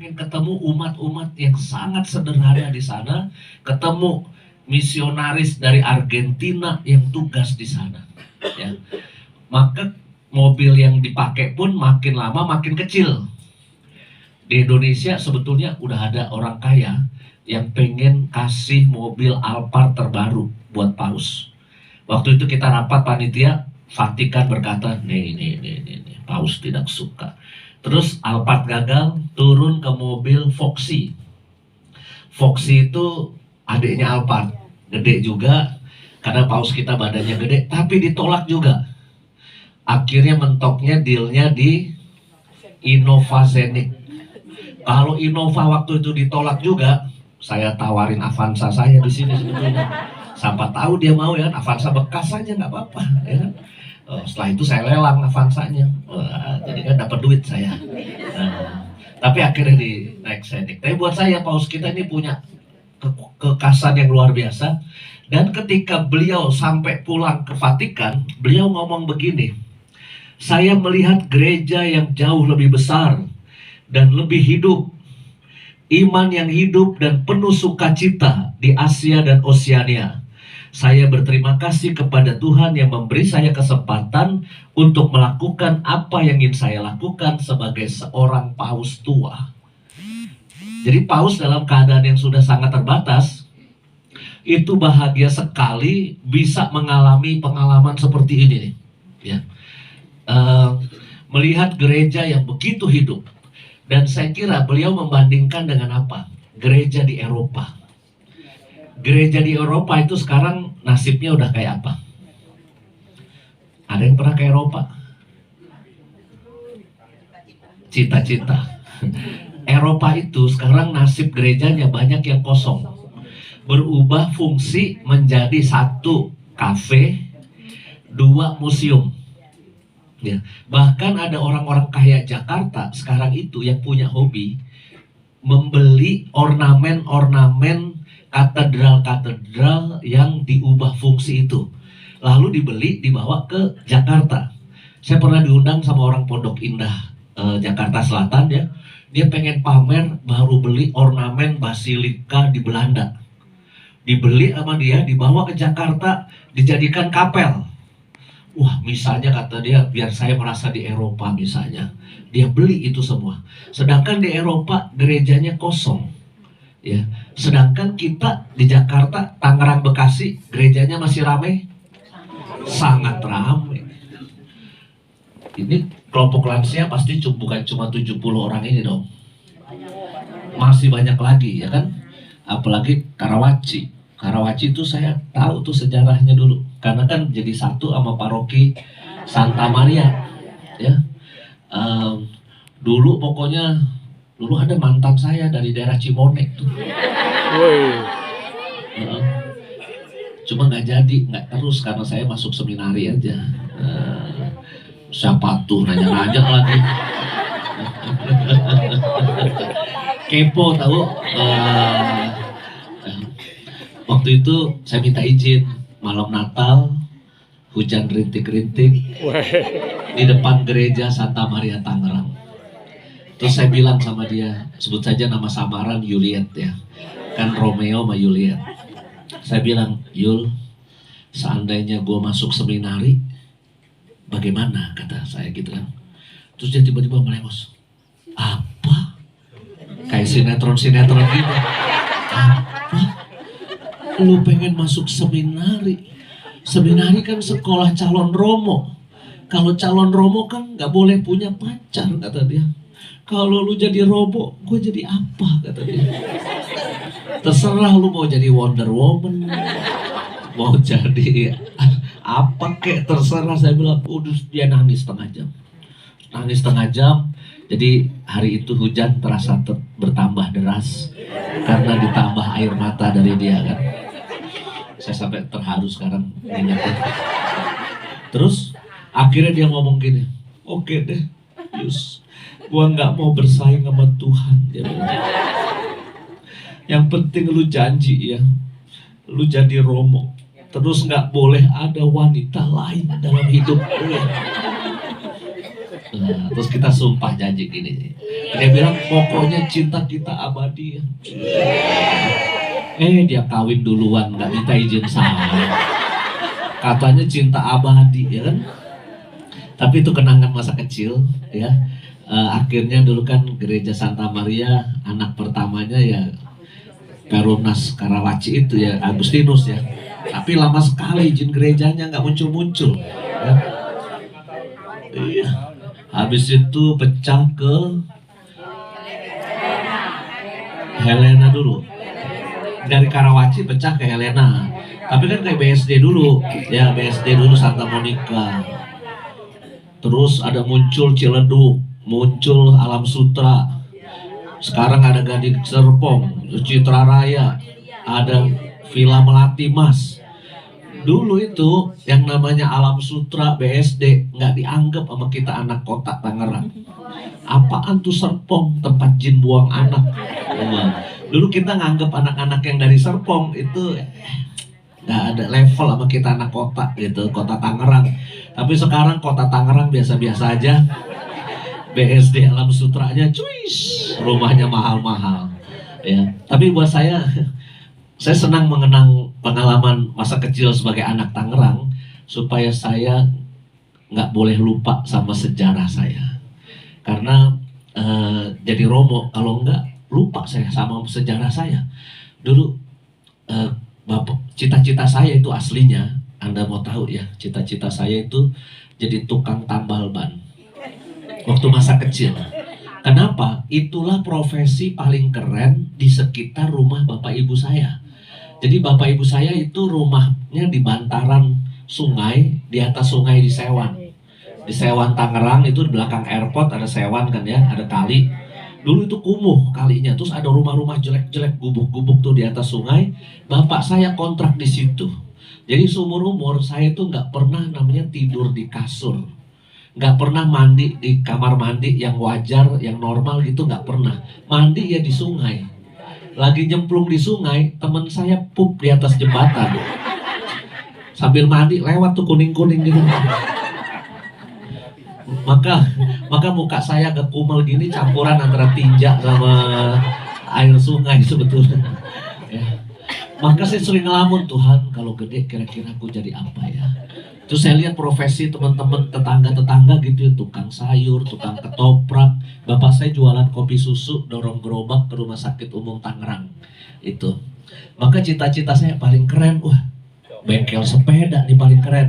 pengen ketemu umat-umat yang sangat sederhana di sana, ketemu misionaris dari Argentina yang tugas di sana. Ya. Maka mobil yang dipakai pun makin lama makin kecil. Di Indonesia sebetulnya udah ada orang kaya yang pengen kasih mobil Alphard terbaru buat Paus. Waktu itu kita rapat panitia, Vatikan berkata, nih, Paus tidak suka. Terus Alphard gagal, turun ke mobil Foxy. Foxy itu adiknya Alphard, gede juga, karena Paus kita badannya gede, tapi ditolak juga. Akhirnya mentoknya dealnya di Innova Zenith. Kalau Innova waktu itu ditolak juga, saya tawarin Avanza saya di sini sebetulnya. Sampai tahu dia mau ya, Avanza bekas saja nggak apa-apa. Ya. Setelah itu saya lelang Avanzanya, jadi kan dapat duit saya. Tapi akhirnya di naik Zenith. Tapi buat saya Paus kita ini punya kekasan yang luar biasa. Dan ketika beliau sampai pulang ke Vatikan, beliau ngomong begini, saya melihat gereja yang jauh lebih besar dan lebih hidup, iman yang hidup dan penuh sukacita di Asia dan Oseania. Saya berterima kasih kepada Tuhan yang memberi saya kesempatan untuk melakukan apa yang ingin saya lakukan sebagai seorang paus tua. Jadi paus dalam keadaan yang sudah sangat terbatas, itu bahagia sekali bisa mengalami pengalaman seperti ini. Ya. Melihat gereja yang begitu hidup. Dan saya kira beliau membandingkan dengan apa? Gereja di Eropa. Gereja di Eropa itu sekarang nasibnya udah kayak apa? Ada yang pernah ke Eropa? Cita-cita. Eropa itu sekarang nasib gerejanya banyak yang kosong. Berubah fungsi menjadi 1 kafe, 2 museum. Ya. Bahkan ada orang-orang kaya Jakarta sekarang itu yang punya hobi membeli ornamen-ornamen katedral-katedral yang diubah fungsi itu, lalu dibeli dibawa ke Jakarta. Saya pernah diundang sama orang Pondok Indah, Jakarta Selatan ya. Dia pengen pamer baru beli ornamen basilika di Belanda. Dibeli sama dia, dibawa ke Jakarta, dijadikan kapel. Wah, misalnya kata dia, biar saya merasa di Eropa misalnya. Dia beli itu semua. Sedangkan di Eropa gerejanya kosong. Ya. Sedangkan kita di Jakarta, Tangerang, Bekasi, gerejanya masih ramai? Sangat ramai. Ini kelompok lansia pasti bukan cuma 70 orang ini dong. Masih banyak lagi ya kan? Apalagi Karawaci. Karawaci itu saya tahu tuh sejarahnya dulu. Karena kan jadi satu sama paroki Santa Maria. Ya. Dulu pokoknya, dulu ada mantan saya dari daerah Cimonek tuh. Cuma nggak jadi, nggak terus karena saya masuk seminari aja. Siapa tuh nanya-nanya lagi. Kepo tahu. Waktu itu saya minta izin malam Natal, hujan rintik-rintik di depan gereja Santa Maria Tangerang. Terus saya bilang sama dia, sebut saja nama samaran Juliet ya, kan Romeo sama Juliet. Saya bilang, Yul, seandainya gue masuk seminari, bagaimana? Kata saya gitu kan. Terus dia tiba-tiba melengos. Apa? Kayak sinetron-sinetron gitu. Apa? Lu pengen masuk seminari? Seminari kan sekolah calon romo. Kalau calon romo kan nggak boleh punya pacar, kata dia. Kalau lu jadi romo, gue jadi apa? Kata dia. Terserah lu mau jadi Wonder Woman, mau jadi apa kek, terserah. Saya bilang, udah. Dia nangis setengah jam. Nangis setengah jam. Jadi hari itu hujan terasa bertambah deras karena ditambah air mata dari dia kan. Saya sampai terharu sekarang ingatnya. Terus akhirnya dia ngomong gini, oke deh, Yus, gua nggak mau bersaing sama Tuhan. Dia bilang. Yang penting lu janji ya, lu jadi romo, terus nggak boleh ada wanita lain dalam hidup lu. Nah, terus kita sumpah janji gini. Dia bilang pokoknya cinta kita abadi. Dia kawin duluan, nggak minta izin saya. Katanya cinta abadi, ya kan? Tapi itu kenangan masa kecil, ya. Akhirnya dulu kan gereja Santa Maria, anak pertamanya ya Perunas Karawaci itu ya, Agustinus ya. Tapi lama sekali izin gerejanya nggak muncul-muncul. Ya. Iya. Habis itu pecah ke Helena dulu. Dari Karawaci pecah ke Helena. Tapi kan kayak BSD dulu, ya BSD dulu Santa Monica. Terus ada muncul Ciledug, muncul Alam Sutra. Sekarang ada Gading Serpong, Citra Raya, ada Villa Melati Mas. Dulu itu yang namanya Alam Sutra BSD nggak dianggap sama kita anak kota Tangerang. Apaan tuh Serpong, tempat jin buang anak. Dulu kita nganggap anak-anak yang dari Serpong itu nggak ada level sama kita anak kota gitu, kota Tangerang. Tapi sekarang kota Tangerang biasa-biasa aja. BSD Alam Sutranya cuis, rumahnya mahal-mahal. Ya, tapi buat saya senang mengenang pengalaman masa kecil sebagai anak Tangerang supaya saya nggak boleh lupa sama sejarah saya. Karena jadi Romo kalau nggak lupa saya sama sejarah saya. Dulu cita-cita saya itu aslinya, Anda mau tahu ya, cita-cita saya itu jadi tukang tambal ban waktu masa kecil. Kenapa? Itulah profesi paling keren di sekitar rumah bapak ibu saya. Jadi bapak ibu saya itu rumahnya di bantaran sungai, di atas sungai di Sewan. Di Sewan Tangerang itu di belakang airport ada Sewan kan ya, ada kali. Dulu itu kumuh kalinya, terus ada rumah-rumah jelek-jelek, gubuk-gubuk tuh di atas sungai. Bapak saya kontrak di situ. Jadi seumur umur saya itu nggak pernah namanya tidur di kasur, nggak pernah mandi di kamar mandi yang wajar, yang normal gitu, nggak pernah. Mandi ya di sungai. Lagi nyemplung di sungai, teman saya pup di atas jembatan. Sambil mandi lewat tuh kuning-kuning gitu. Maka muka saya kekumel gini, campuran antara tinja sama air sungai sebetulnya. Ya. Maka saya sering ngelamun, Tuhan kalau gede kira-kira aku jadi apa ya. Terus saya lihat profesi teman-teman tetangga-tetangga gitu, tukang sayur, tukang ketoprak. Bapak saya jualan kopi susu, dorong gerobak ke Rumah Sakit Umum Tangerang. Itu. Maka cita-cita saya paling keren, wah bengkel sepeda nih paling keren.